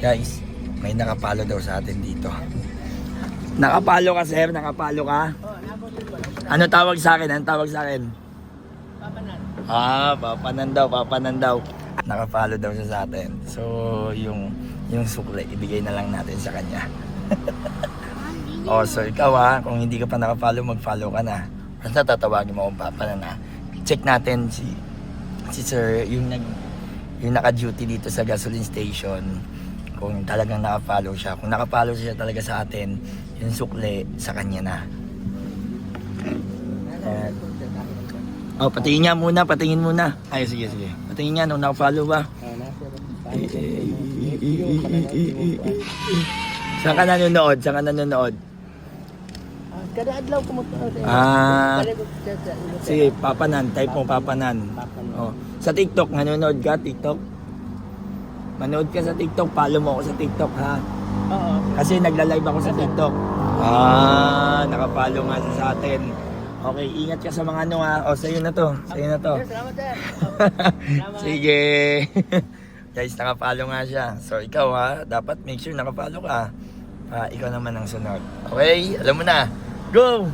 Guys, may nakapalo daw sa atin dito. Nakapalo ka, sir? Nakapalo ka? Ano tawag sa akin? Ano tawag sa akin? Papanan daw. Nakapalo daw siya sa atin. So, yung sukle, ibigay na lang natin sa kanya. So ikaw kung hindi ka pa nakapalo, mag-follow ka na. Basta tatawagin mo akong papanan na. Check natin si sir, yung naka-duty dito sa gasoline station. Kung talagang nakapalo siya. Kung nakapalo siya talaga sa atin, yung sukle sa kanya na. Patingin muna. Ay, sige. Patingin niya nung nakapalo ba? Saan ka nanonood? Kada adlaw ko Sige, papanan. Type mo papanan. Sa TikTok, nanonood ka? Manood ka sa TikTok, follow mo ako sa TikTok, ha? Oo. Kasi nagla-live ako sa TikTok. Nakapalo nga siya sa atin. Okay, ingat ka sa mga sa'yo na to. Salamat, sir. Sige. Guys, nakapalo nga siya. So ikaw dapat make sure nakapalo ka. Ikaw naman ang sunod. Okay, alam mo na. Go!